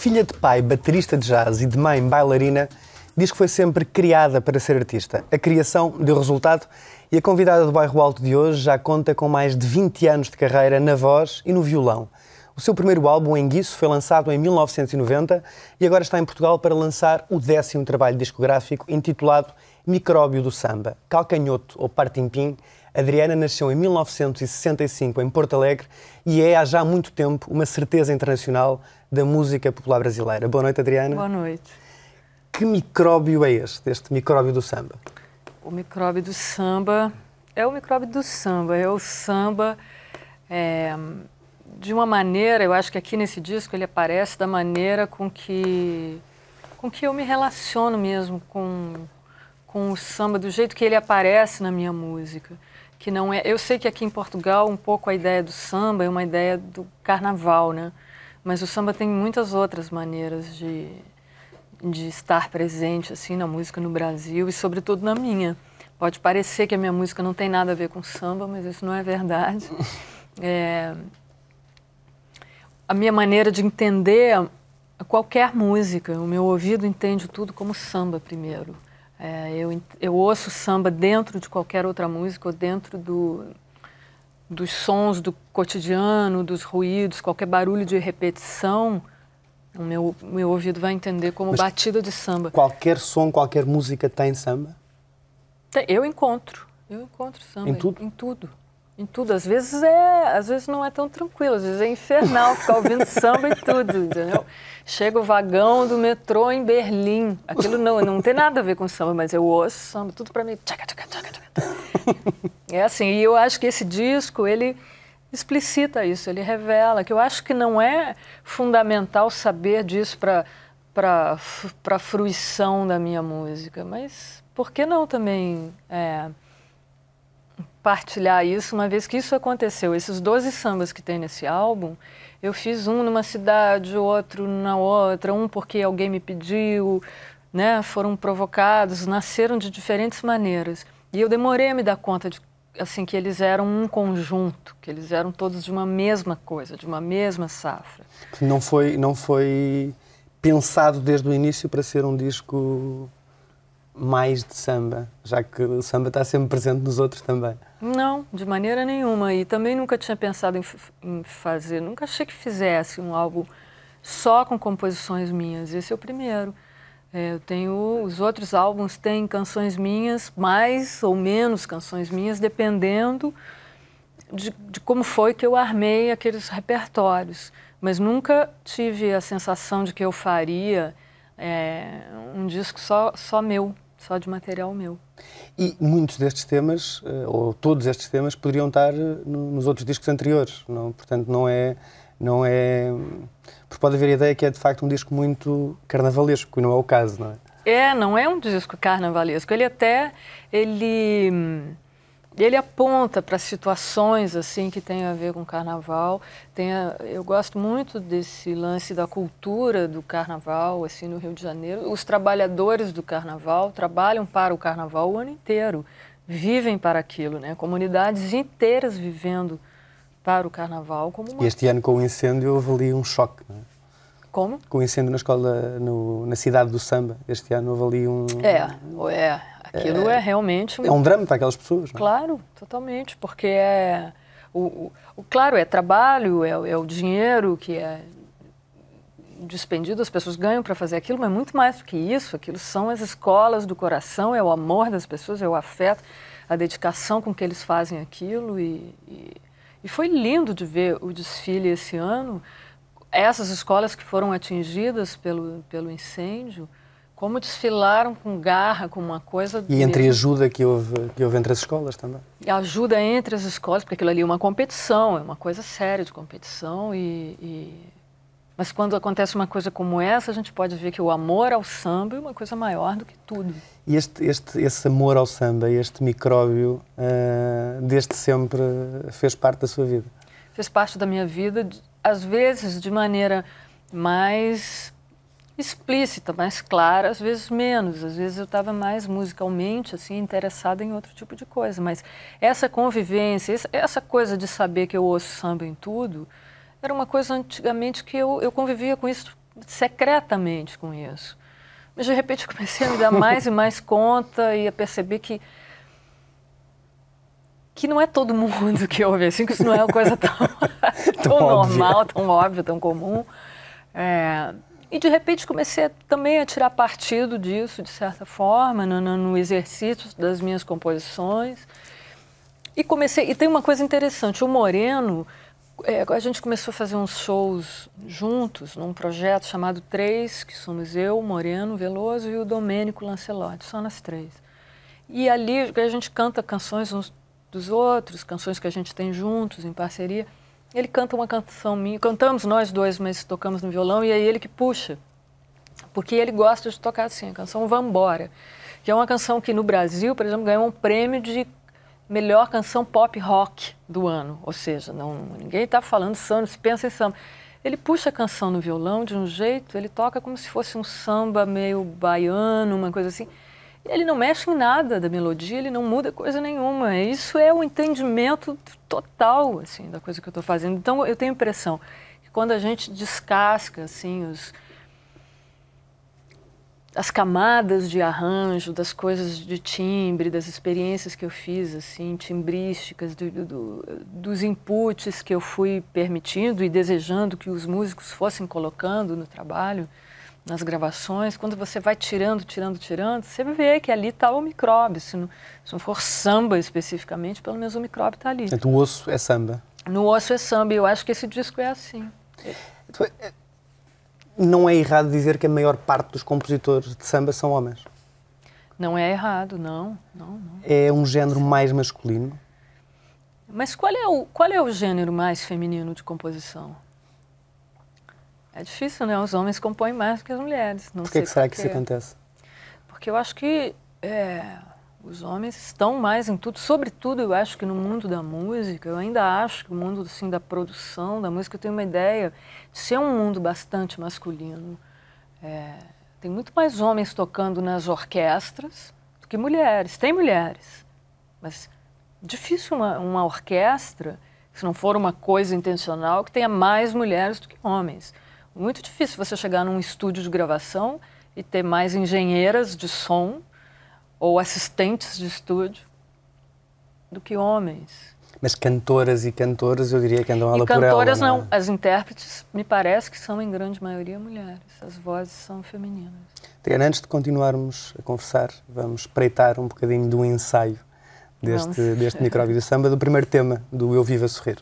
Filha de pai, baterista de jazz, e de mãe, bailarina, diz que foi sempre criada para ser artista. A criação deu resultado e a convidada do Bairro Alto de hoje já conta com mais de 20 anos de carreira na voz e no violão. O seu primeiro álbum, Enguiço, foi lançado em 1990 e agora está em Portugal para lançar o 10º trabalho discográfico intitulado Micróbio do Samba. Calcanhoto ou Partimpim, Adriana nasceu em 1965 em Porto Alegre e é há já muito tempo uma certeza internacional da música popular brasileira. Boa noite, Adriana. Boa noite. Que micróbio é este micróbio do samba? O micróbio do samba é o micróbio do samba, é o samba de uma maneira, eu acho que aqui nesse disco ele aparece da maneira com que eu me relaciono mesmo com o samba, do jeito que ele aparece na minha música. Que não é, eu sei que aqui em Portugal um pouco a ideia do samba é uma ideia do carnaval, né? Mas o samba tem muitas outras maneiras de estar presente assim na música no Brasil e sobretudo na minha. Pode parecer que a minha música não tem nada a ver com samba, mas isso não é verdade. A minha maneira de entender qualquer música, o meu ouvido entende tudo como samba primeiro. Eu ouço samba dentro de qualquer outra música ou dentro dos sons do cotidiano, dos ruídos, qualquer barulho de repetição, o meu ouvido vai entender como batida de samba. Qualquer som, qualquer música tem samba? Eu encontro samba. Em tudo? Em tudo. Em tudo. Às vezes não é tão tranquilo, às vezes é infernal ficar ouvindo samba em tudo, entendeu? Chega o vagão do metrô em Berlim. Aquilo não tem nada a ver com samba, mas eu ouço samba, tudo pra mim. Tchaca, tchaca, tchaca, tchaca. É assim, e eu acho que esse disco, ele explicita isso, ele revela que eu acho que não é fundamental saber disso para a fruição da minha música, mas por que não também partilhar isso, uma vez que isso aconteceu. Esses 12 sambas que tem nesse álbum, eu fiz um numa cidade, outro na outra, um porque alguém me pediu, né? Foram provocados, nasceram de diferentes maneiras. E eu demorei a me dar conta de assim, que eles eram um conjunto, que eles eram todos de uma mesma coisa, de uma mesma safra. Não foi pensado desde o início para ser um disco mais de samba, já que o samba está sempre presente nos outros também. Não, de maneira nenhuma. E também nunca tinha pensado em fazer, nunca achei que fizesse um álbum só com composições minhas. Esse é o primeiro. Eu tenho, os outros álbuns têm canções minhas, mais ou menos canções minhas, dependendo de como foi que eu armei aqueles repertórios. Mas nunca tive a sensação de que eu faria um disco só meu, só de material meu. E muitos destes temas, ou todos estes temas, poderiam estar nos outros discos anteriores. Não, portanto, não é... Porque pode haver a ideia que é, de facto, um disco muito carnavalesco, e não é o caso, não é? Não é um disco carnavalesco. Ele aponta para situações assim que têm a ver com carnaval. Eu gosto muito desse lance da cultura do carnaval assim no Rio de Janeiro. Os trabalhadores do carnaval trabalham para o carnaval o ano inteiro, vivem para aquilo, né? Comunidades inteiras vivendo para o carnaval como uma... E este ano, com o incêndio, houve ali um choque, não é? Como? Com o incêndio na escola, na cidade do samba, este ano houve ali um... Aquilo é realmente... É um drama para aquelas pessoas, não é? Claro, totalmente, porque claro, é trabalho, é o dinheiro que é despendido, as pessoas ganham para fazer aquilo, mas muito mais do que isso, aquilo são as escolas do coração, é o amor das pessoas, é o afeto, a dedicação com que eles fazem aquilo e foi lindo de ver o desfile esse ano, essas escolas que foram atingidas pelo incêndio, como desfilaram com garra, com uma coisa... E entre a ajuda que houve entre as escolas também. E a ajuda entre as escolas, porque aquilo ali é uma competição, é uma coisa séria de competição. Mas quando acontece uma coisa como essa, a gente pode ver que o amor ao samba é uma coisa maior do que tudo. E esse amor ao samba, este micróbio, desde sempre fez parte da sua vida? Fez parte da minha vida, às vezes de maneira mais explícita, mais clara, às vezes menos. Às vezes eu estava mais musicalmente assim, interessada em outro tipo de coisa. Mas essa convivência, essa coisa de saber que eu ouço samba em tudo, era uma coisa antigamente que eu convivia com isso secretamente com isso. Mas, de repente, eu comecei a me dar mais e mais conta e a perceber que não é todo mundo que ouve assim, que isso não é uma coisa tão normal, tão óbvia, tão comum. E, de repente, comecei também a tirar partido disso, de certa forma, no exercício das minhas composições. E tem uma coisa interessante, o Moreno, a gente começou a fazer uns shows juntos, num projeto chamado Três, que somos eu, o Moreno Veloso e o Domênico Lancelotti, só nós três. E ali a gente canta canções uns dos outros, canções que a gente tem juntos, em parceria. Ele canta uma canção minha, cantamos nós dois, mas tocamos no violão, e é ele que puxa. Porque ele gosta de tocar assim, a canção Vambora, que é uma canção que no Brasil, por exemplo, ganhou um prêmio de melhor canção pop rock do ano. Ou seja, ninguém está falando samba, se pensa em samba. Ele puxa a canção no violão de um jeito, ele toca como se fosse um samba meio baiano, uma coisa assim. Ele não mexe em nada da melodia, ele não muda coisa nenhuma. Isso é o entendimento total, assim, da coisa que eu estou fazendo. Então, eu tenho a impressão que quando a gente descasca, assim, as camadas de arranjo, das coisas de timbre, das experiências que eu fiz, assim, timbrísticas, dos inputs que eu fui permitindo e desejando que os músicos fossem colocando no trabalho, nas gravações, quando você vai tirando, você vê que ali está o micróbio. Se não for samba especificamente, pelo menos o micróbio está ali. Então, o osso é samba? No osso é samba, e eu acho que esse disco é assim. Então, não é errado dizer que a maior parte dos compositores de samba são homens? Não é errado, não. É um género mais masculino? Mas qual é o gênero mais feminino de composição? É difícil, né? Os homens compõem mais do que as mulheres. Por que será que isso acontece? Porque eu acho que os homens estão mais em tudo. Sobretudo, eu acho que no mundo da música, eu ainda acho que o mundo assim, da produção da música, eu tenho uma ideia de ser um mundo bastante masculino. Tem muito mais homens tocando nas orquestras do que mulheres. Tem mulheres, mas difícil uma orquestra, se não for uma coisa intencional, que tenha mais mulheres do que homens. Muito difícil você chegar num estúdio de gravação e ter mais engenheiras de som ou assistentes de estúdio do que homens. Mas cantoras e cantores, eu diria que andam ela por ela. Cantoras não. As intérpretes, me parece que são em grande maioria mulheres. As vozes são femininas. Diana, antes de continuarmos a conversar, vamos espreitar um bocadinho do ensaio deste micróbio do samba, do primeiro tema do Eu Vivo a Sorrir.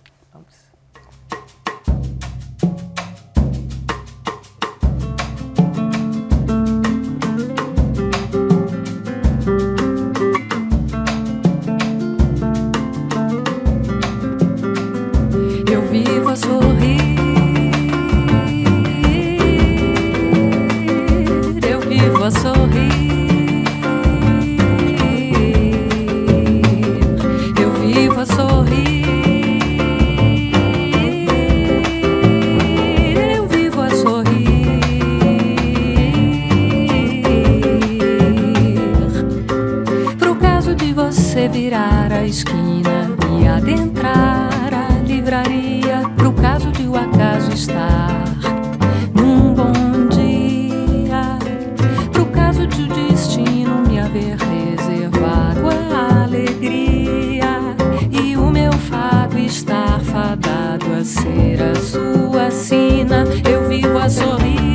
Virar a esquina e adentrar a livraria, pro caso de o acaso estar num bom dia, pro caso de o destino me haver reservado a alegria e o meu fado estar fadado a ser a sua sina. Eu vivo a sorrir,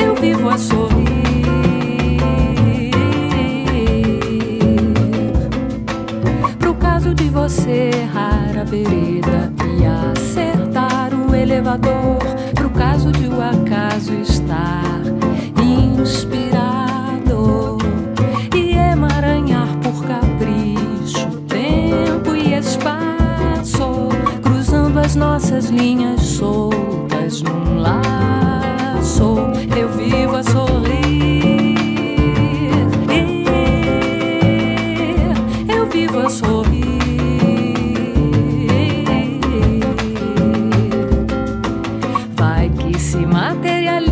eu vivo a sorrir. Você errar a vereda e acertar o elevador, pro caso de o acaso estar inspirado e emaranhar por capricho tempo e espaço, cruzando as nossas linhas soltas num laço. Eu vivo a sorrir, eu vivo a sorrir. Se materializa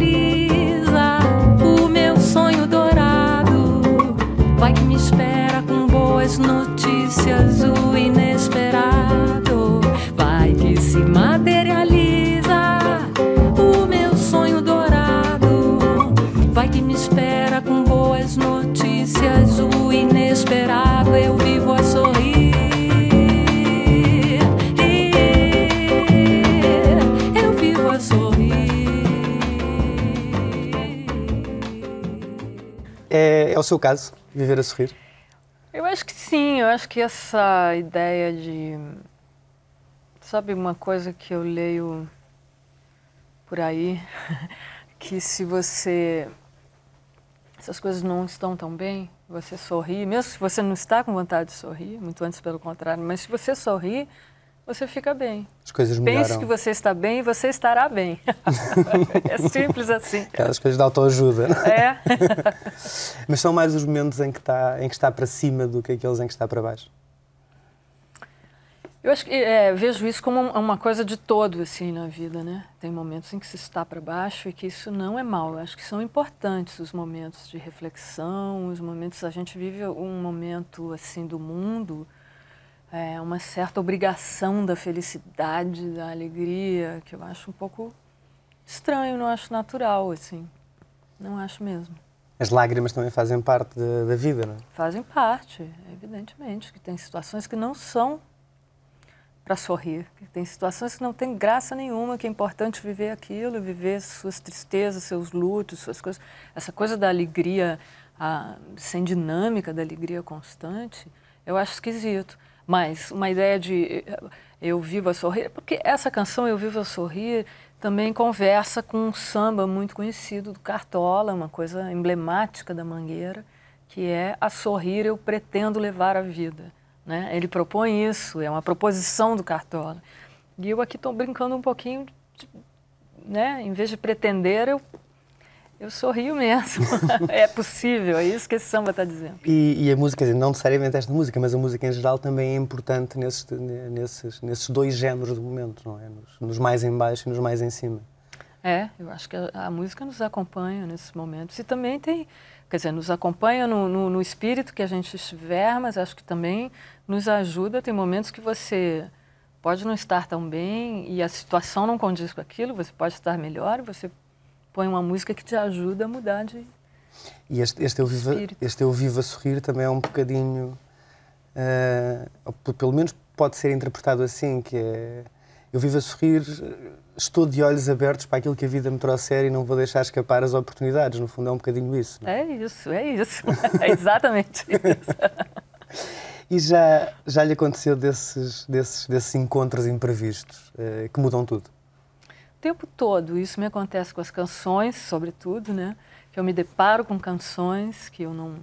o meu sonho dourado, vai que me espera com boas notícias o inesperado, vai que se materializa É o seu caso, viver a sorrir? Eu acho que sim, eu acho que essa ideia de... Sabe uma coisa que eu leio por aí? Que se essas coisas não estão tão bem, você sorri, mesmo se você não está com vontade de sorrir, muito antes pelo contrário, mas se você sorrir, você fica bem. As coisas melhoram. Pense que você está bem e você estará bem. É simples assim. Aquelas coisas de autoajuda. É. Mas são mais os momentos em que está para cima do que aqueles em que está para baixo. Eu acho que vejo isso como uma coisa de todo assim na vida, né? Tem momentos em que se está para baixo e que isso não é mal. Eu acho que são importantes os momentos de reflexão, os momentos a gente vive um momento assim do mundo, uma certa obrigação da felicidade, da alegria, que eu acho um pouco estranho, não acho natural assim. Não acho mesmo. As lágrimas também fazem parte da vida, não é? Fazem parte, evidentemente, que tem situações que não são para sorrir. Tem situações que não tem graça nenhuma, que é importante viver aquilo, viver suas tristezas, seus lutos, suas coisas. Essa coisa da alegria sem dinâmica, da alegria constante, eu acho esquisito. Mas uma ideia de eu vivo a sorrir, porque essa canção Eu Vivo a Sorrir também conversa com um samba muito conhecido do Cartola, uma coisa emblemática da Mangueira, que é a sorrir eu pretendo levar a vida. Né? Ele propõe isso, é uma proposição do Cartola. E eu aqui estou brincando um pouquinho, né? Em vez de pretender, eu sorrio mesmo. É possível, é isso que esse samba está dizendo. E a música, não necessariamente esta música, mas a música em geral também é importante nesses dois géneros do momento, não é? Nos mais em baixo e nos mais em cima. Eu acho que a música nos acompanha nesses momentos. E também tem, quer dizer, nos acompanha no espírito que a gente estiver, mas acho que também nos ajuda. Tem momentos que você pode não estar tão bem e a situação não condiz com aquilo, você pode estar melhor e você põe uma música que te ajuda a mudar de E este Eu Vivo a Sorrir também é um bocadinho, pelo menos pode ser interpretado assim, que é eu vivo a sorrir, estou de olhos abertos para aquilo que a vida me trouxer e não vou deixar escapar as oportunidades. No fundo é um bocadinho isso. Não é? É isso. É exatamente isso. E já lhe aconteceu desses encontros imprevistos que mudam tudo? O tempo todo. Isso me acontece com as canções, sobretudo, né? Que eu me deparo com canções que eu não...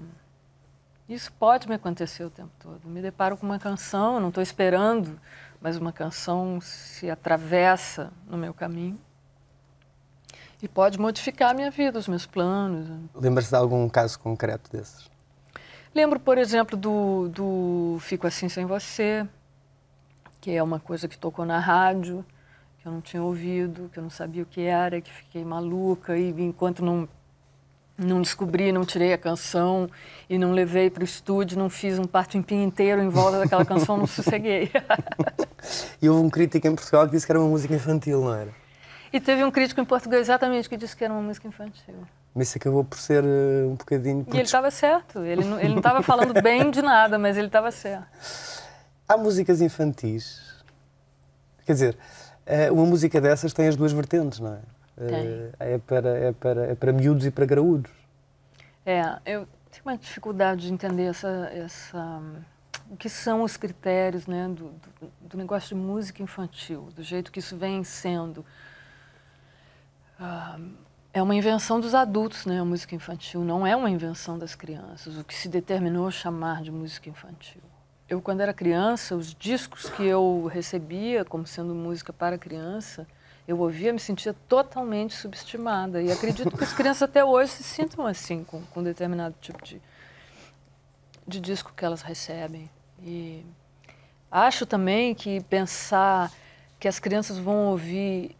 Isso pode me acontecer o tempo todo. Eu me deparo com uma canção, eu não estou esperando, mas uma canção se atravessa no meu caminho e pode modificar a minha vida, os meus planos. Lembra-se de algum caso concreto desses? Lembro, por exemplo, do Fico Assim Sem Você, que é uma coisa que tocou na rádio, que eu não tinha ouvido, que eu não sabia o que era, que fiquei maluca e enquanto não descobri, não tirei a canção e não levei para o estúdio, não fiz um partimpim inteiro em volta daquela canção, não sosseguei. E houve um crítico em Portugal que disse que era uma música infantil, não era? E teve um crítico em Portugal exatamente que disse que era uma música infantil. Mas isso acabou por ser um bocadinho... E ele estava certo, ele não estava falando bem de nada, mas ele estava certo. Há músicas infantis, quer dizer, uma música dessas tem as duas vertentes, não é? É para miúdos e para graúdos. Eu tenho uma dificuldade de entender o que são os critérios, né, do negócio de música infantil, do jeito que isso vem sendo. É uma invenção dos adultos, né, a música infantil, não é uma invenção das crianças, o que se determinou chamar de música infantil. Eu, quando era criança, os discos que eu recebia como sendo música para criança, eu ouvia, me sentia totalmente subestimada. E acredito que as crianças até hoje se sintam assim, com determinado tipo de disco que elas recebem. E acho também que pensar que as crianças vão ouvir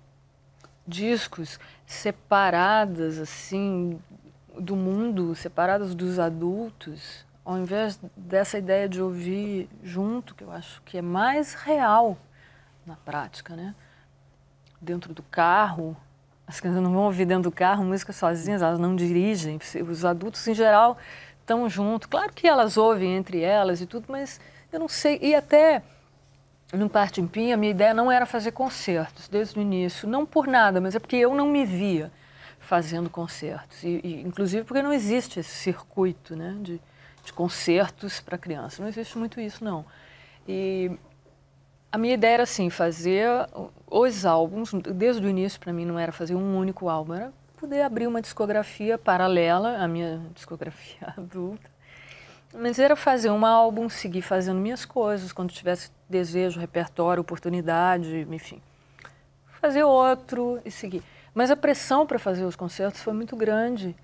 discos separadas, assim, do mundo, separadas dos adultos, ao invés dessa ideia de ouvir junto, que eu acho que é mais real na prática, né? Dentro do carro, as crianças não vão ouvir dentro do carro música sozinhas, elas não dirigem, os adultos em geral estão juntos. Claro que elas ouvem entre elas e tudo, mas eu não sei, e até no Partimpim a minha ideia não era fazer concertos desde o início, não por nada, mas é porque eu não me via fazendo concertos. Inclusive porque não existe esse circuito, né, de concertos para criança. Não existe muito isso, não. E a minha ideia era assim, fazer os álbuns, desde o início para mim não era fazer um único álbum, era poder abrir uma discografia paralela à minha discografia adulta. Mas era fazer um álbum, seguir fazendo minhas coisas, quando tivesse desejo, repertório, oportunidade, enfim. Fazer outro e seguir. Mas a pressão para fazer os concertos foi muito grande,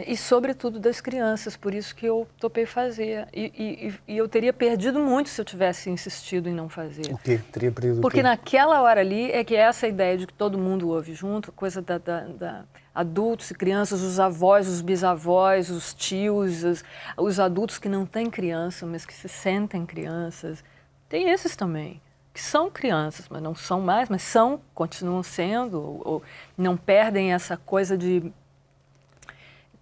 e sobretudo das crianças, por isso que eu topei fazer. E eu teria perdido muito se eu tivesse insistido em não fazer. O quê? Teria perdido Porque o quê? naquela hora ali é que essa ideia de que todo mundo ouve junto, coisa da adultos e crianças, os avós, os bisavós, os tios, os adultos que não têm criança, mas que se sentem crianças. Tem esses também, que são crianças, mas não são mais, mas são, continuam sendo, ou não perdem essa coisa de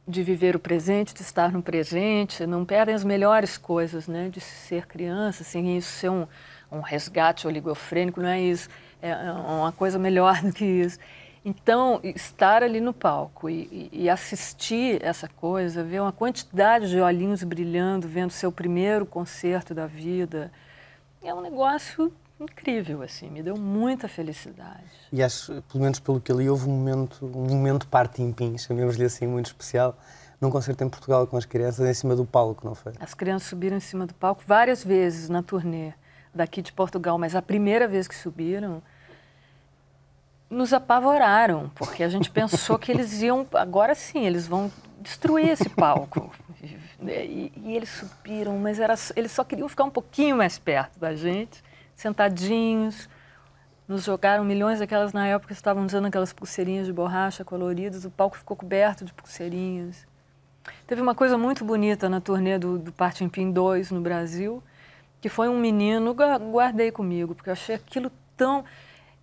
viver o presente, de estar no presente, não perdem as melhores coisas, né, de ser criança, sem isso ser um resgate oligofrênico, não é isso, é uma coisa melhor do que isso. Então, estar ali no palco e assistir essa coisa, ver uma quantidade de olhinhos brilhando, vendo seu primeiro concerto da vida, é um negócio incrível, assim, me deu muita felicidade. E acho, pelo menos pelo que eu li, houve um momento partim-pim, chamemos-lhe assim, muito especial, num concerto em Portugal com as crianças em cima do palco, não foi? As crianças subiram em cima do palco várias vezes na turnê daqui de Portugal, mas a primeira vez que subiram, nos apavoraram, porque a gente pensou que eles iam, agora sim, eles vão destruir esse palco. E eles subiram, mas eles só queriam ficar um pouquinho mais perto da gente, sentadinhos, nos jogaram milhões daquelas, na época estavam usando aquelas pulseirinhas de borracha coloridas, o palco ficou coberto de pulseirinhas. Teve uma coisa muito bonita na turnê do Partim Pim 2 no Brasil, que foi um menino, guardei comigo, porque eu achei aquilo tão...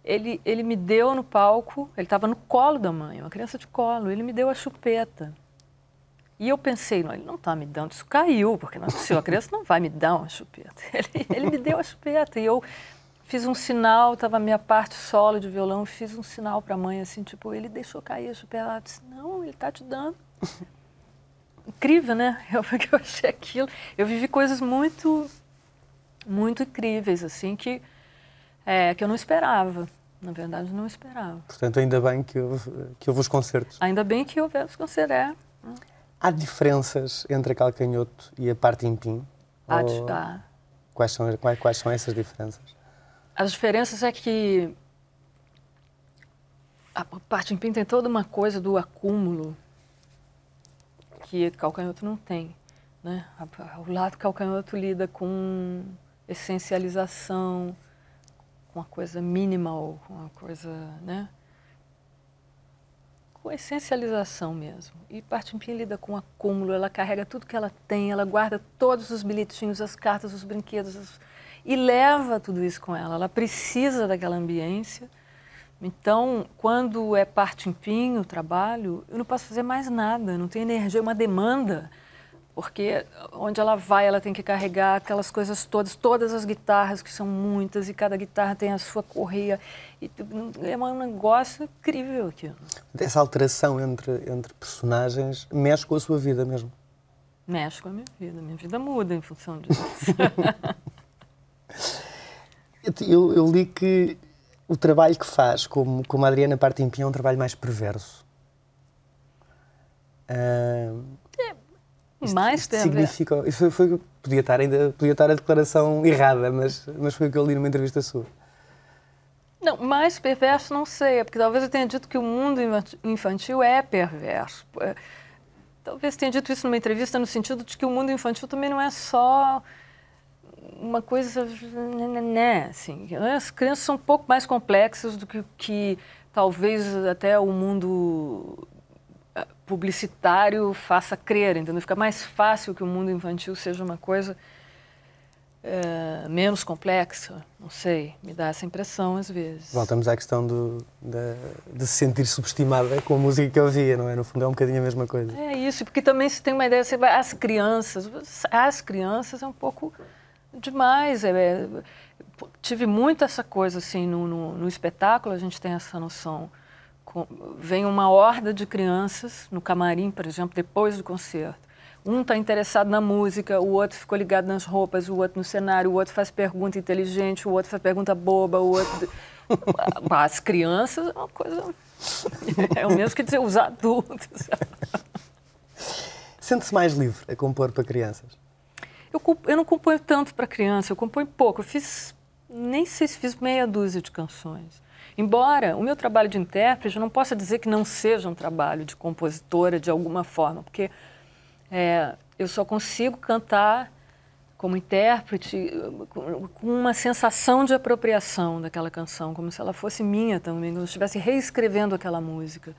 Ele me deu no palco, ele estava no colo da mãe, uma criança de colo, ele me deu a chupeta. E eu pensei, não, ele não está me dando, isso caiu, porque não é possível, a criança não vai me dar uma chupeta. Ele me deu a chupeta e eu fiz um sinal, estava a minha parte solo de violão, fiz um sinal para a mãe, assim, tipo, ele deixou cair a chupeta. Ela disse, não, ele está te dando. Incrível, né? Eu achei aquilo. Eu vivi coisas muito, muito incríveis, assim, que eu não esperava. Na verdade, não esperava. Portanto, ainda bem que houve os concertos. Ainda bem que houve os concertos, Há diferenças entre a Calcanhoto e a Partim Pim? Há. Quais são essas diferenças? As diferenças é que a Partim Pim tem toda uma coisa do acúmulo que Calcanhoto não tem, né? O lado Calcanhoto lida com essencialização, com uma coisa minimal, com uma coisa, né? Com essencialização mesmo. E Partim Pim lida com acúmulo, ela carrega tudo que ela tem, ela guarda todos os bilhetinhos, as cartas, os brinquedos, e leva tudo isso com ela. Ela precisa daquela ambiência. Então, quando é Partim Pim, o trabalho, eu não posso fazer mais nada, não tenho energia, é uma demanda. Porque onde ela vai, ela tem que carregar aquelas coisas todas as guitarras, que são muitas, e cada guitarra tem a sua correia. E é um negócio incrível aquilo. Essa alteração entre personagens mexe com a sua vida mesmo? Mexe com a minha vida muda em função disso. Eu li que o trabalho que faz como a Adriana Partim Pim é um trabalho mais perverso. Mais perverso. Significa... Isso podia estar a declaração errada, mas foi o que eu li numa entrevista sua. Não, mais perverso não sei, porque talvez eu tenha dito que o mundo infantil é perverso. Talvez tenha dito isso numa entrevista no sentido de que o mundo infantil também não é só uma coisa, assim, as crianças são um pouco mais complexas do que talvez até o mundo publicitário faça crer, entendeu? Fica mais fácil que o mundo infantil seja uma coisa menos complexa, não sei, me dá essa impressão às vezes. Voltamos à questão de se sentir subestimada com a música que eu ouvia, não é? No fundo é um bocadinho a mesma coisa. É isso, porque também se tem uma ideia, você vai, as crianças é um pouco demais. Tive muito essa coisa assim no espetáculo, a gente tem essa noção vem uma horda de crianças no camarim, por exemplo, depois do concerto. Um está interessado na música, o outro ficou ligado nas roupas, o outro no cenário, o outro faz pergunta inteligente, o outro faz pergunta boba, o outro... As crianças é uma coisa... É o mesmo que dizer os adultos. Sente-se mais livre a compor para crianças? Eu não componho tanto para criança, eu componho pouco. Eu nem sei se fiz meia dúzia de canções. Embora o meu trabalho de intérprete, eu não possa dizer que não seja um trabalho de compositora de alguma forma, porque eu só consigo cantar como intérprete com uma sensação de apropriação daquela canção, como se ela fosse minha também, como se eu estivesse reescrevendo aquela música.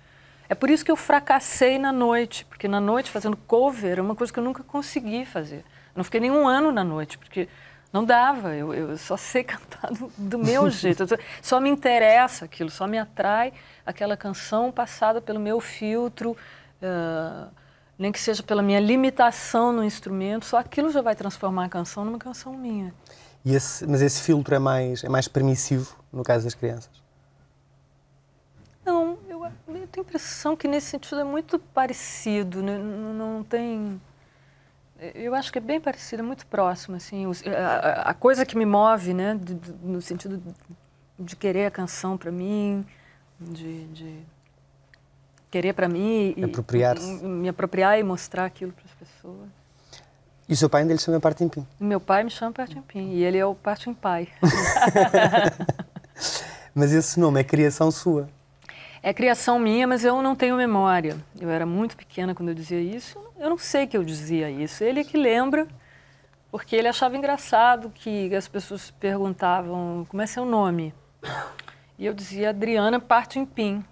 É por isso que eu fracassei na noite, porque na noite, fazendo cover, é uma coisa que eu nunca consegui fazer. Eu não fiquei nenhum ano na noite, porque não dava, eu só sei cantar do meu jeito, só me interessa aquilo, só me atrai aquela canção passada pelo meu filtro, nem que seja pela minha limitação no instrumento, só aquilo já vai transformar a canção numa canção minha. Mas esse filtro é mais permissivo no caso das crianças? Não, eu tenho a impressão que nesse sentido é muito parecido, né? Não tem... Eu acho que é bem parecido, é muito próximo, assim, a coisa que me move, né, no sentido de querer a canção para mim, de querer para mim e me apropriar e mostrar aquilo para as pessoas. E o seu pai ainda lhe chama Partim Pim? Meu pai me chama Partim Pim e ele é o Partim Pai. Mas esse nome é criação sua? É criação minha, mas eu não tenho memória. Eu era muito pequena quando eu dizia isso. Eu não sei que eu dizia isso. Ele é que lembra, porque ele achava engraçado que as pessoas perguntavam como é seu nome. E eu dizia Adriana Partim Pim.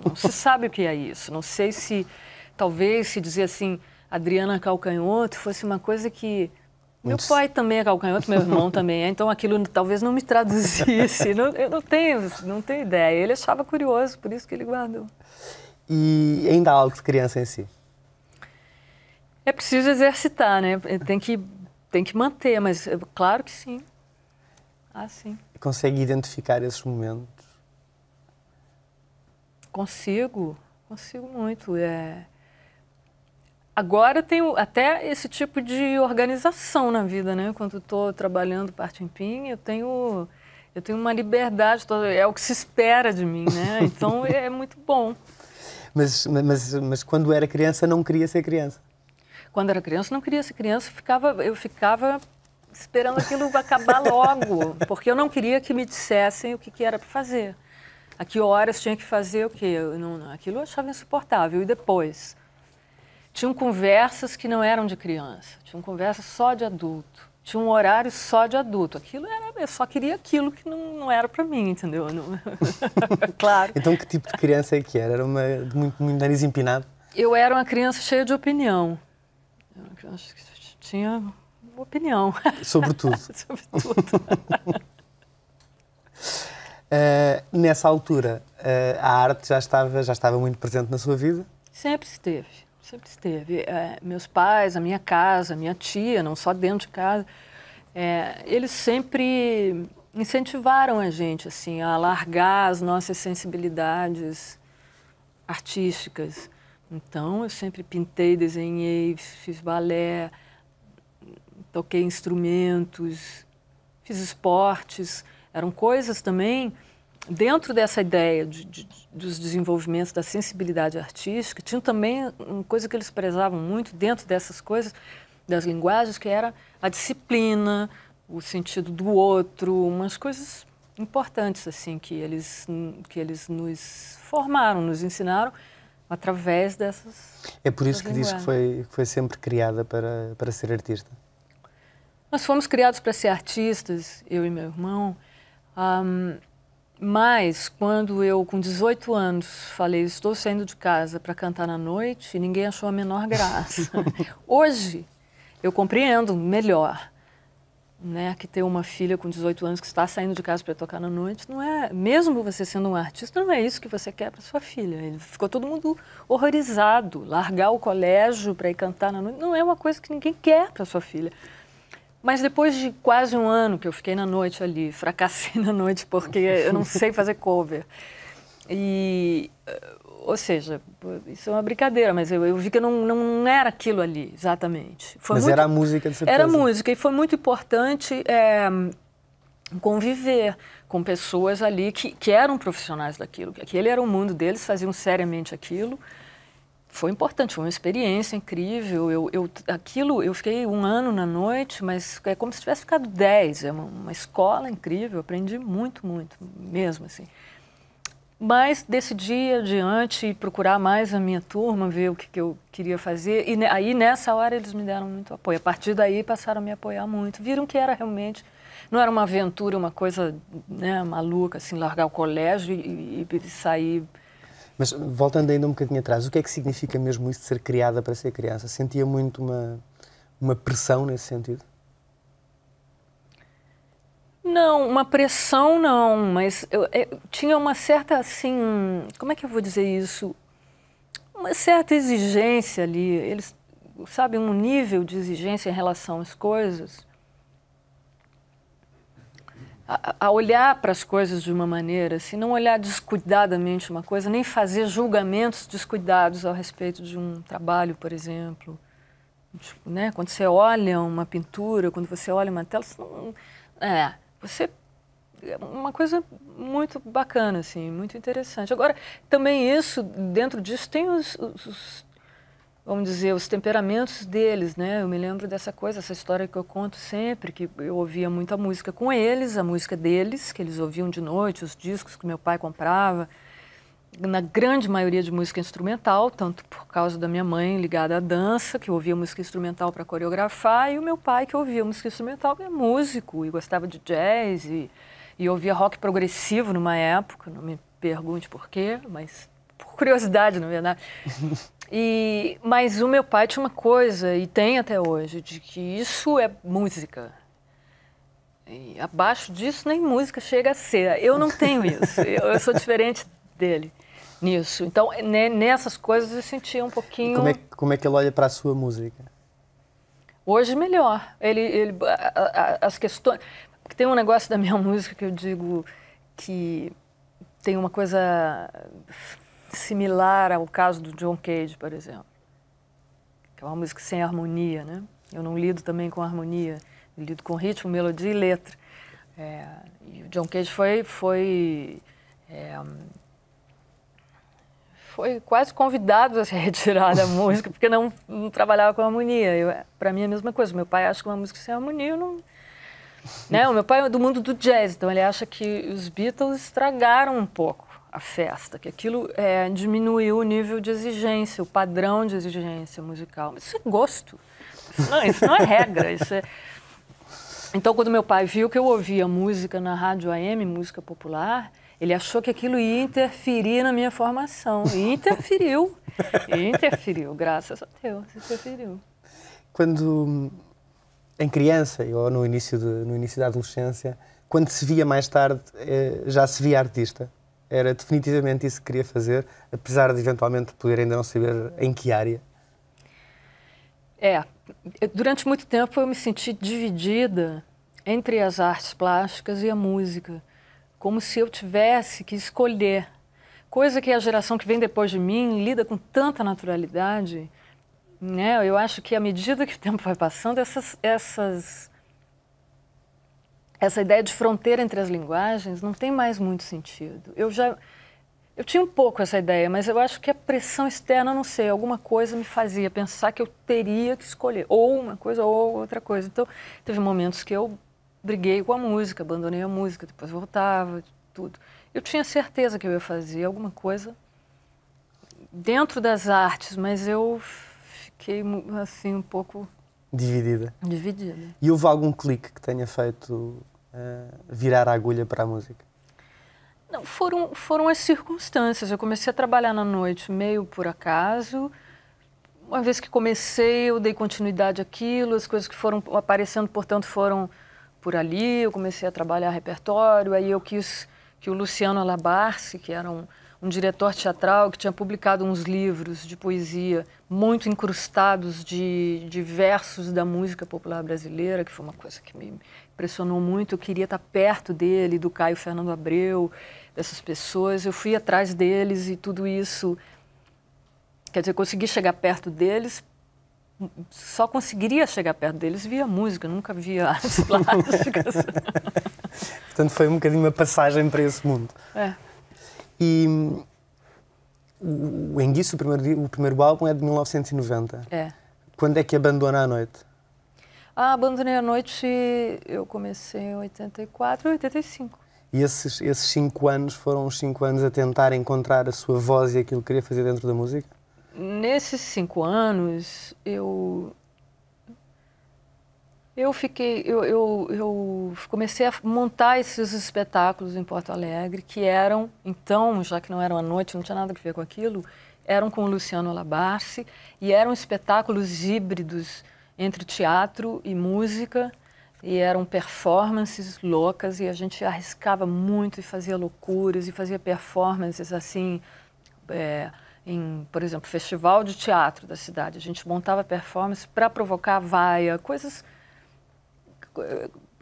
Não se sabe o que é isso. Não sei se, talvez, se dizer assim, Adriana Calcanhoto fosse uma coisa que... Meu pai também é calcanhoto, meu irmão também é, então aquilo talvez não me traduzisse. Eu não tenho ideia. Ele achava curioso, por isso que ele guardou. E ainda há algo de criança em si? É preciso exercitar, né? Tem que manter, mas claro que sim. Ah, sim. Consegue identificar esses momentos? Consigo muito. Agora eu tenho até esse tipo de organização na vida, né? Quando estou trabalhando Partim Pim, eu tenho uma liberdade, é o que se espera de mim, né? Então é muito bom. Mas quando era criança não queria ser criança? Quando era criança não queria ser criança, eu ficava esperando aquilo acabar logo, porque eu não queria que me dissessem o que era para fazer. A que horas tinha que fazer o quê? Aquilo eu achava insuportável. E depois? Tinham conversas que não eram de criança, tinham conversas só de adulto, tinha um horário só de adulto. Eu só queria aquilo que não era para mim, entendeu? Claro. Então que tipo de criança é que era? Era uma muito nariz empinado? Eu era uma criança cheia de opinião. Eu era uma criança que tinha opinião. Sobre tudo? Sobre tudo. Nessa altura, a arte já estava muito presente na sua vida? Sempre esteve. Sempre esteve. Meus pais, a minha casa, a minha tia, não só dentro de casa, eles sempre incentivaram a gente assim, a largar as nossas sensibilidades artísticas. Então, eu sempre pintei, desenhei, fiz balé, toquei instrumentos, fiz esportes. Eram coisas também... Dentro dessa ideia dos desenvolvimentos da sensibilidade artística, tinha também uma coisa que eles prezavam muito dentro dessas coisas, das linguagens, que era a disciplina, o sentido do outro, umas coisas importantes assim que eles nos formaram, nos ensinaram através dessas. É por isso que diz que foi sempre criada para ser artista. Nós fomos criados para ser artistas, eu e meu irmão. Mas, quando eu, com 18 anos, falei, estou saindo de casa para cantar na noite, ninguém achou a menor graça. Hoje, eu compreendo melhor, né, que ter uma filha com 18 anos que está saindo de casa para tocar na noite, não é, mesmo você sendo um artista, não é isso que você quer para sua filha. Ficou todo mundo horrorizado. Largar o colégio para ir cantar na noite não é uma coisa que ninguém quer para sua filha. Mas depois de quase um ano que eu fiquei na noite ali, fracassei na noite porque eu não sei fazer cover, Ou seja, isso é uma brincadeira, mas eu vi que não era aquilo ali, exatamente. Mas era a música, de certeza. Era música, e foi muito importante conviver com pessoas ali que eram profissionais daquilo, que aquele era o mundo deles, faziam seriamente aquilo. Foi importante, foi uma experiência incrível. Eu fiquei 1 ano na noite, mas é como se tivesse ficado 10. É uma escola incrível, aprendi muito, muito mesmo, assim. Mas decidi adiante procurar mais a minha turma, ver o que eu queria fazer. E aí, nessa hora, eles me deram muito apoio. A partir daí, passaram a me apoiar muito. Viram que era realmente... Não era uma aventura, uma coisa, né, maluca, assim, largar o colégio e sair... Mas, voltando ainda um bocadinho atrás, o que é que significa mesmo isso de ser criada para ser criança? Sentia muito uma pressão nesse sentido? Não, uma pressão não, mas eu tinha uma certa, assim, como é que eu vou dizer isso? Uma certa exigência ali, eles, sabe, um nível de exigência em relação às coisas, a olhar para as coisas de uma maneira, assim, não olhar descuidadamente uma coisa, nem fazer julgamentos descuidados ao respeito de um trabalho, por exemplo. Né? Quando você olha uma pintura, quando você olha uma tela, você é uma coisa muito bacana, assim, muito interessante. Agora, também isso, dentro disso, tem vamos dizer, os temperamentos deles, né? Eu me lembro dessa coisa, essa história que eu conto sempre, que eu ouvia muita música com eles, a música deles, que eles ouviam de noite, os discos que meu pai comprava, na grande maioria de música instrumental, tanto por causa da minha mãe ligada à dança, que ouvia música instrumental para coreografar, e o meu pai que ouvia música instrumental, que é músico, e gostava de jazz, e ouvia rock progressivo numa época, não me pergunte por quê, mas por curiosidade, na verdade. Mas o meu pai tinha uma coisa, e tem até hoje, de que isso é música. E abaixo disso nem música chega a ser. Eu não tenho isso, eu sou diferente dele nisso. Então, nessas coisas eu sentia um pouquinho... Como é que ele olha para a sua música? Hoje melhor. As questões... Porque tem um negócio da minha música que eu digo que tem uma coisa similar ao caso do John Cage, por exemplo. Que é uma música sem harmonia, né? Eu não lido também com harmonia. Eu lido com ritmo, melodia e letra. E o John Cage foi quase convidado a se retirar da música, porque não trabalhava com harmonia. Para mim é a mesma coisa. Meu pai acha que uma música sem harmonia não... Né? O meu pai é do mundo do jazz, então ele acha que os Beatles estragaram um pouco a festa, que aquilo diminuiu o nível de exigência, o padrão de exigência musical. Mas isso é gosto, isso não é regra. Então, quando meu pai viu que eu ouvia música na rádio AM, música popular, ele achou que aquilo ia interferir na minha formação. E interferiu. Graças a Deus, interferiu. Quando, em criança, ou no início da adolescência, quando se via mais tarde, já se via artista? Era definitivamente isso que queria fazer, apesar de eventualmente poder ainda não saber em que área? Durante muito tempo eu me senti dividida entre as artes plásticas e a música, como se eu tivesse que escolher, coisa que a geração que vem depois de mim lida com tanta naturalidade, né? Eu acho que à medida que o tempo vai passando, essa ideia de fronteira entre as linguagens não tem mais muito sentido. Eu tinha um pouco essa ideia, mas eu acho que a pressão externa, não sei, alguma coisa me fazia pensar que eu teria que escolher ou uma coisa ou outra coisa. Então, teve momentos que eu briguei com a música, abandonei a música, depois voltava, tudo. Eu tinha certeza que eu ia fazer alguma coisa dentro das artes, mas eu fiquei, assim, um pouco... Dividida. Dividida. E houve algum clique que tenha feito virar a agulha para a música? Não, foram as circunstâncias. Eu comecei a trabalhar na noite meio por acaso. Uma vez que comecei, eu dei continuidade àquilo, as coisas que foram aparecendo, portanto, foram por ali. Eu comecei a trabalhar repertório, aí eu quis que o Luciano Alabarce, que era um um diretor teatral que tinha publicado uns livros de poesia muito incrustados de versos da música popular brasileira, que foi uma coisa que me impressionou muito. Eu queria estar perto dele, do Caio Fernando Abreu, dessas pessoas. Eu fui atrás deles e tudo isso... Quer dizer, consegui chegar perto deles, só conseguiria chegar perto deles via música, nunca via artes plásticas. Portanto, foi um bocadinho uma passagem para esse mundo. É. E o Enguiço, o primeiro álbum, é de 1990. É. Quando é que abandona a noite? Abandonei a noite, eu comecei em 84, 85. E esses 5 anos foram os 5 anos a tentar encontrar a sua voz e aquilo que queria fazer dentro da música? Nesses 5 anos, eu comecei a montar esses espetáculos em Porto Alegre, que eram, então, já que não eram à noite, não tinha nada a ver com aquilo, eram com o Luciano Labarce, e eram espetáculos híbridos entre teatro e música, e eram performances loucas, e a gente arriscava muito e fazia loucuras, e fazia performances assim... em, por exemplo, festival de teatro da cidade. A gente montava performance para provocar vaia, coisas...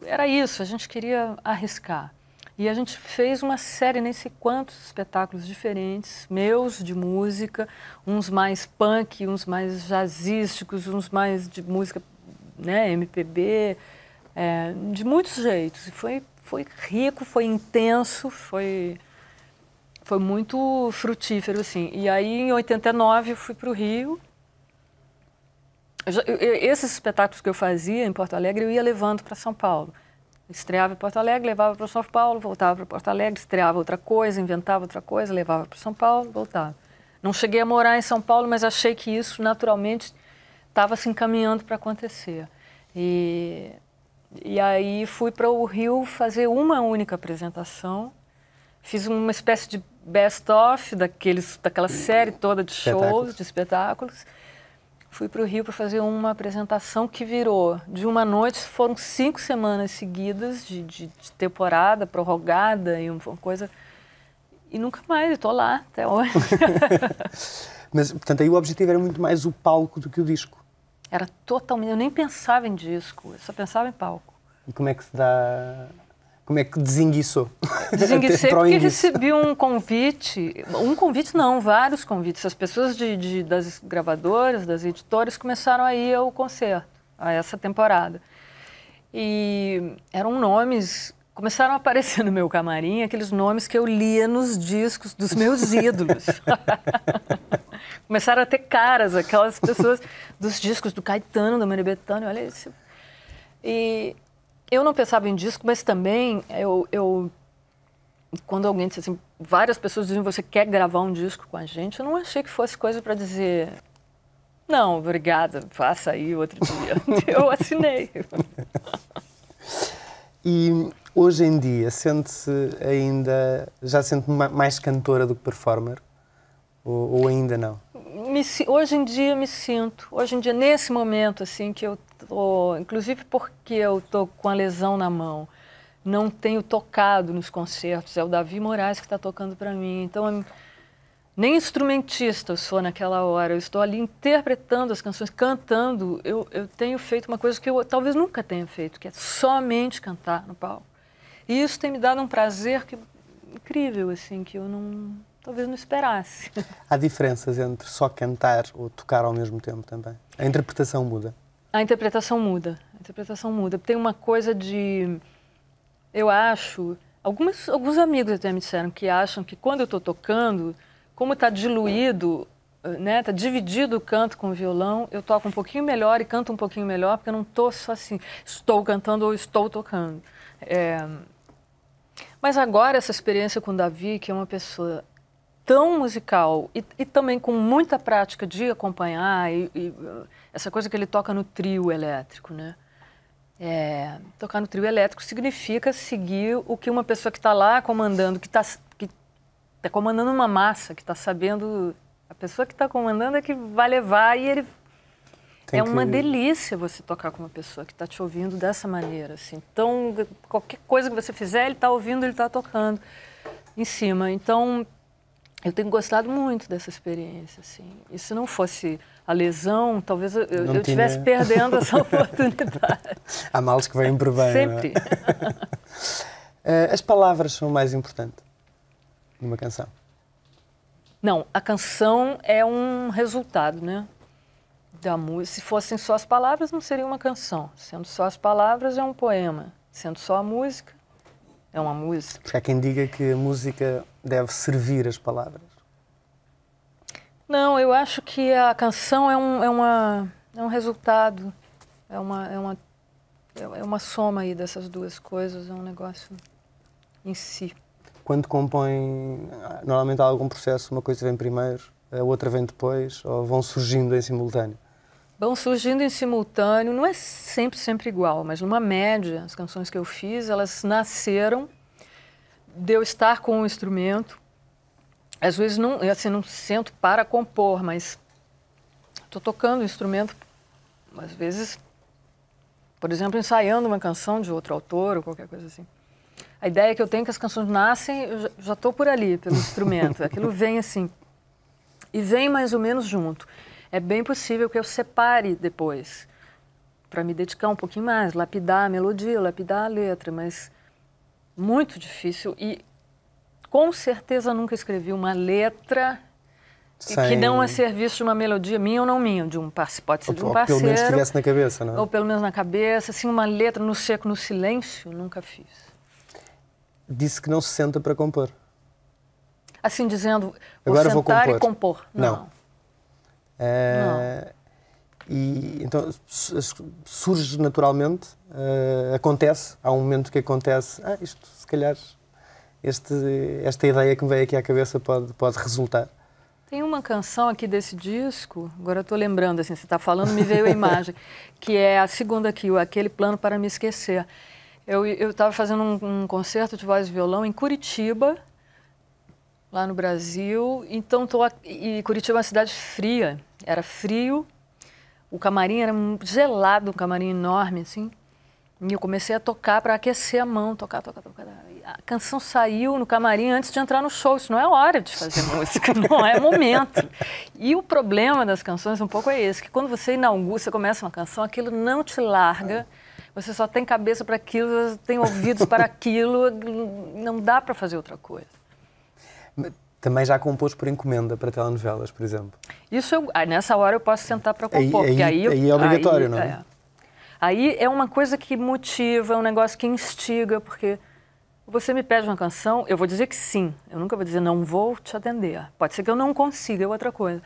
Era isso, a gente queria arriscar. E a gente fez uma série, nem sei quantos espetáculos diferentes, meus, de música, uns mais punk, uns mais jazzísticos, uns mais de música, né, MPB, de muitos jeitos. E foi rico, foi intenso, foi muito frutífero, assim. E aí, em 89, eu fui para o Rio. Esses espetáculos que eu fazia em Porto Alegre, eu ia levando para São Paulo. Estreava em Porto Alegre, levava para São Paulo, voltava para Porto Alegre, estreava outra coisa, inventava outra coisa, levava para São Paulo, voltava. Não cheguei a morar em São Paulo, mas achei que isso, naturalmente, estava se encaminhando para acontecer. E aí fui para o Rio fazer uma única apresentação. Fiz uma espécie de best-of daquela série toda de shows, de espetáculos. Fui para o Rio para fazer uma apresentação que virou de uma noite, foram 5 semanas seguidas de temporada prorrogada e uma coisa... E nunca mais, eu estou lá até hoje. Mas, portanto, aí o objetivo era muito mais o palco do que o disco. Era totalmente... Eu nem pensava em disco, eu só pensava em palco. E como é que se dá... Como é que desenguiçou? Desenguicei porque recebi um convite não, vários convites. As pessoas das gravadoras, das editoras começaram a ir ao concerto, a essa temporada. E eram nomes, começaram a aparecer no meu camarim, aqueles nomes que eu lia nos discos dos meus ídolos. Começaram a ter caras, aquelas pessoas dos discos do Caetano, da Maria Bethânia, olha isso. E... eu não pensava em disco, mas também, quando alguém disse assim, várias pessoas diziam, você quer gravar um disco com a gente? Eu não achei que fosse coisa para dizer, não, obrigada, faça aí outro dia. Eu assinei. E hoje em dia, já sente mais cantora do que performer? Ou ainda não? Hoje em dia me sinto. Hoje em dia, nesse momento, assim, que eu tô, inclusive porque eu tô com a lesão na mão, não tenho tocado nos concertos, é o Davi Moraes que está tocando para mim. Então, nem instrumentista eu sou naquela hora, eu estou ali interpretando as canções, cantando. Eu tenho feito uma coisa que eu talvez nunca tenha feito, que é somente cantar no palco. E isso tem me dado um prazer incrível, assim, que eu talvez não esperasse. Há diferenças entre só cantar ou tocar ao mesmo tempo também? A interpretação muda? A interpretação muda. A interpretação muda. Tem uma coisa de... Eu acho... Alguns amigos até me disseram que acham que quando eu estou tocando, como está diluído, né, está dividido o canto com o violão, eu toco um pouquinho melhor e canto um pouquinho melhor, porque eu não estou só assim, estou cantando ou estou tocando. Mas agora essa experiência com o Davi, que é uma pessoa tão musical e também com muita prática de acompanhar, e essa coisa que ele toca no trio elétrico, né? Tocar no trio elétrico significa seguir o que uma pessoa que está lá comandando, que está comandando uma massa, que está sabendo... A pessoa que está comandando é que vai levar e ele... uma delícia você tocar com uma pessoa que está te ouvindo dessa maneira, assim. Então, qualquer coisa que você fizer, ele está ouvindo, ele está tocando em cima. Então... eu tenho gostado muito dessa experiência, assim. E se não fosse a lesão, talvez eu estivesse perdendo essa oportunidade. Há males que vêm por bem. Sempre. As palavras são o mais importante numa canção? Não, a canção é um resultado, né, da música. Se fossem só as palavras, não seria uma canção. Sendo só as palavras, é um poema. Sendo só a música, é uma música. Porque há quem diga que a música deve servir as palavras. Não, eu acho que a canção é um resultado, é uma soma aí dessas duas coisas, é um negócio em si. Quando compõem, normalmente há algum processo, uma coisa vem primeiro, a outra vem depois, ou vão surgindo em simultâneo? Vão surgindo em simultâneo, não é sempre igual, mas numa média, as canções que eu fiz, elas nasceram de eu estar com um instrumento. Às vezes não, assim, não sento para compor, mas estou tocando o instrumento, às vezes, por exemplo, ensaiando uma canção de outro autor ou qualquer coisa assim. A ideia que eu tenho é que as canções nascem, eu já estou por ali, pelo instrumento. Aquilo vem assim, e vem mais ou menos junto. É bem possível que eu separe depois, para me dedicar um pouquinho mais, lapidar a melodia, lapidar a letra, mas muito difícil. E com certeza nunca escrevi uma letra que não a serviço de uma melodia minha ou não minha, de um parceiro, pode ser de um parceiro. Ou pelo menos estivesse na cabeça, não é? Ou pelo menos na cabeça, assim, uma letra no seco, no silêncio, nunca fiz. Disse que não se senta para compor. Assim, dizendo, agora vou sentar compor. E compor. Não. Não. E então surge naturalmente, acontece, há um momento que acontece, isto se calhar, esta ideia que me veio aqui à cabeça pode resultar. Tem uma canção aqui desse disco, agora eu estou lembrando, assim, você está falando, me veio a imagem, que é a segunda aqui, Aquele Plano para Me Esquecer. Eu estava fazendo um concerto de voz e violão em Curitiba, lá no Brasil, então e Curitiba é uma cidade fria, era frio, o camarim era gelado, um camarim enorme, assim, e eu comecei a tocar para aquecer a mão, tocar. A canção saiu no camarim antes de entrar no show, isso não é hora de fazer música, não é momento. E o problema das canções um pouco é esse, que quando você inaugura, você começa uma canção, aquilo não te larga, você só tem cabeça para aquilo, tem ouvidos para aquilo, não dá para fazer outra coisa. Também já compôs por encomenda para telenovelas, por exemplo? Isso, nessa hora eu posso sentar para compor, porque aí é obrigatório, não é? Aí é uma coisa que motiva, é um negócio que instiga, porque você me pede uma canção, eu vou dizer que sim, eu nunca vou dizer não vou te atender. Pode ser que eu não consiga, é outra coisa.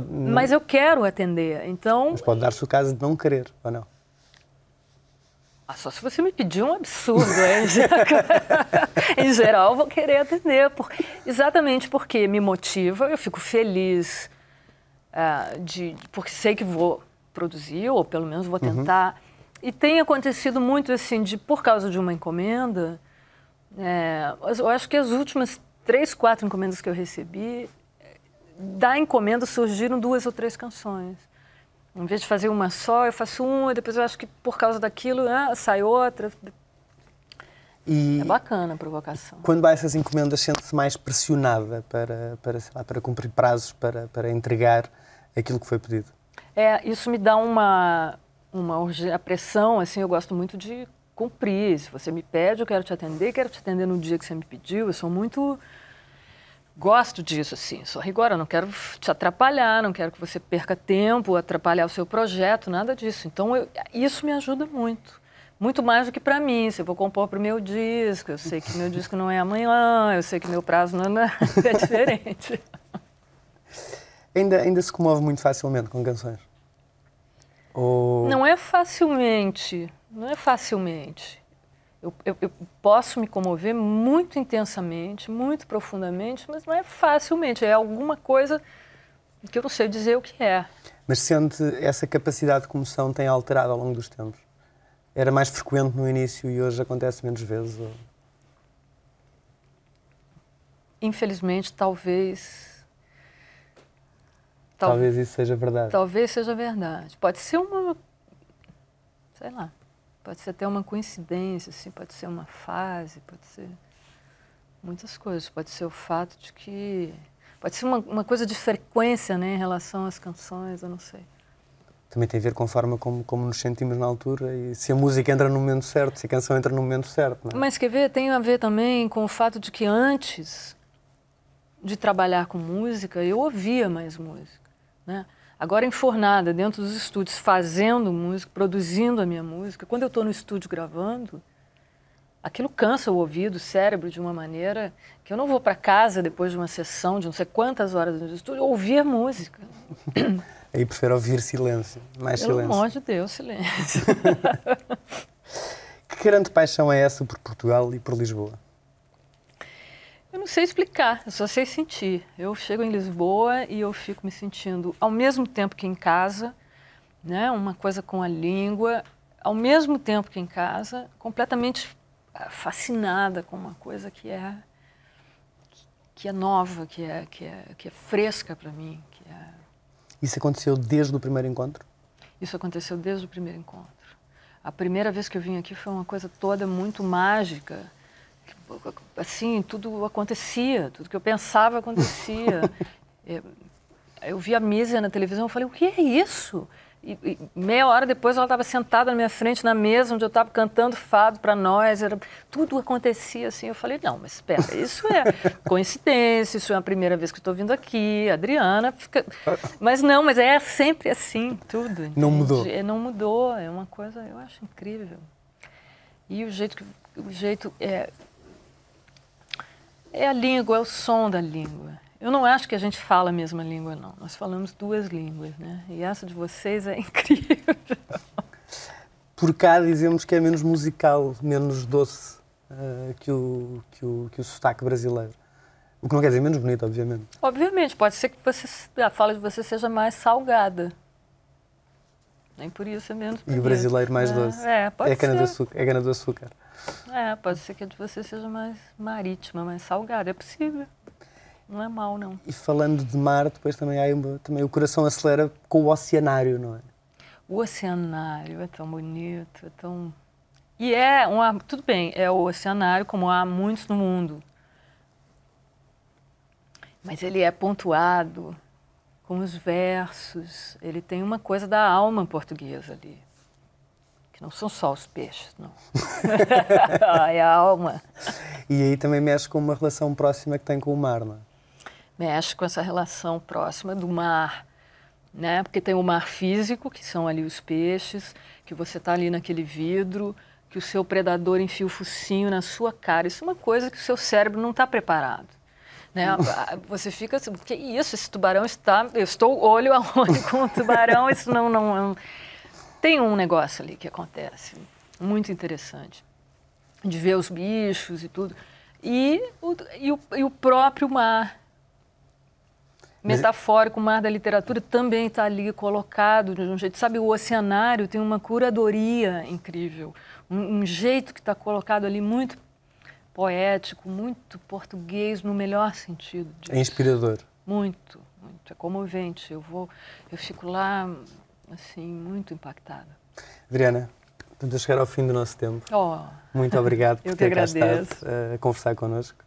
Mas eu quero atender, então... Mas pode dar-se o caso de não querer, ou não? Só se você me pedir um absurdo, em geral eu vou querer atender, exatamente porque me motiva, eu fico feliz porque sei que vou produzir, ou pelo menos vou tentar. E tem acontecido muito assim, por causa de uma encomenda, eu acho que as últimas 3, 4 encomendas que eu recebi, da encomenda surgiram 2 ou 3 canções. Em vez de fazer uma só, eu faço uma, depois eu acho que por causa daquilo sai outra. É bacana a provocação. Quando há essas encomendas, sente-se mais pressionada para cumprir prazos, para entregar aquilo que foi pedido? Isso me dá uma pressão, assim, eu gosto muito de cumprir. Se você me pede, eu quero te atender no dia que você me pediu, eu sou muito... Gosto disso, assim, sou rigorosa, não quero te atrapalhar, não quero que você perca tempo, atrapalhar o seu projeto, nada disso. Então, isso me ajuda muito. Muito mais do que para mim. Se eu vou compor para o meu disco, eu sei que meu disco não é amanhã, eu sei que meu prazo não é diferente. Ainda se comove muito facilmente com canções? Ou... Não é facilmente, não é facilmente. Eu posso me comover muito intensamente, muito profundamente, mas não é facilmente, é alguma coisa que eu não sei dizer o que é. Mas sente essa capacidade de comoção tem alterado ao longo dos tempos? Era mais frequente no início e hoje acontece menos vezes? Ou... Infelizmente, talvez isso seja verdade. Talvez seja verdade. Pode ser sei lá. Pode ser até uma coincidência, assim, pode ser uma fase, pode ser muitas coisas. Pode ser o fato de que... Pode ser uma coisa de frequência, né, em relação às canções, eu não sei. Também tem a ver com a forma como nos sentimos na altura e se a música entra no momento certo, se a canção entra no momento certo. Não é? Mas quer ver, tem a ver também com o fato de que antes de trabalhar com música, eu ouvia mais música, né? Agora enfornada dentro dos estúdios, fazendo música, produzindo a minha música, quando eu estou no estúdio gravando, aquilo cansa o ouvido, o cérebro de uma maneira que eu não vou para casa depois de uma sessão de não sei quantas horas no estúdio ouvir música. Aí prefiro ouvir silêncio, mais Pelo silêncio. Pelo amor de Deus, silêncio. Que grande paixão é essa por Portugal e por Lisboa? Eu não sei explicar, eu só sei sentir. Eu chego em Lisboa e eu fico me sentindo, ao mesmo tempo que em casa, né, uma coisa com a língua, ao mesmo tempo que em casa, completamente fascinada com uma coisa que é nova, que é fresca para mim. Isso aconteceu desde o primeiro encontro? Isso aconteceu desde o primeiro encontro. A primeira vez que eu vim aqui foi uma coisa toda muito mágica. Assim, tudo acontecia, tudo que eu pensava acontecia. Eu vi a Mísia na televisão e falei, o que é isso? E meia hora depois ela estava sentada na minha frente na mesa onde eu estava cantando fado para nós, tudo acontecia assim. Eu falei, não, mas espera, isso é coincidência, isso é a primeira vez que estou vindo aqui, a Adriana fica... Mas não, mas é sempre assim, tudo. Entende? Não mudou? Não mudou, é uma coisa, eu acho incrível. E o jeito é a língua, é o som da língua. Eu não acho que a gente fala a mesma língua, não. Nós falamos duas línguas, né? E essa de vocês é incrível. Por cá dizemos que é menos musical, menos doce que o sotaque brasileiro. O que não quer dizer menos bonito, obviamente. Obviamente, pode ser que a fala de você seja mais salgada. Nem por isso é menos bonito. E o brasileiro mais doce. Pode ser. É cana do açúcar. Pode ser que a de você seja mais marítima, mais salgada. É possível. Não é mau, não. E falando de mar, depois também o coração acelera com o oceanário, não é? O oceanário é tão bonito, é tão... E tudo bem, é o oceanário como há muitos no mundo. Mas ele é pontuado com os versos, ele tem uma coisa da alma portuguesa ali. Que não são só os peixes, não. É a alma. E aí também mexe com uma relação próxima que tem com o mar, não é? Mexe com essa relação próxima do mar, né? Porque tem o mar físico, que são ali os peixes, que você está ali naquele vidro, que o seu predador enfia o focinho na sua cara. Isso é uma coisa que o seu cérebro não está preparado. Né? Você fica assim, que isso? Esse tubarão está... Eu estou olho a olho com o tubarão, isso não... Tem um negócio ali que acontece, muito interessante, de ver os bichos e tudo. E o próprio mar, metafórico, o mar da literatura, também está ali colocado de um jeito. Sabe, o oceanário tem uma curadoria incrível, um jeito que está colocado ali muito poético, muito português, no melhor sentido disso. É inspirador. Muito, muito. É comovente. Eu fico lá, assim, muito impactada. Adriana, estamos a chegar ao fim do nosso tempo. Muito obrigado por ter cá estado a conversar connosco.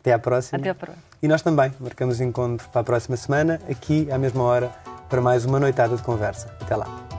Até à próxima. Até à próxima. E nós também marcamos encontro para a próxima semana, aqui à mesma hora, para mais uma noitada de conversa. Até lá.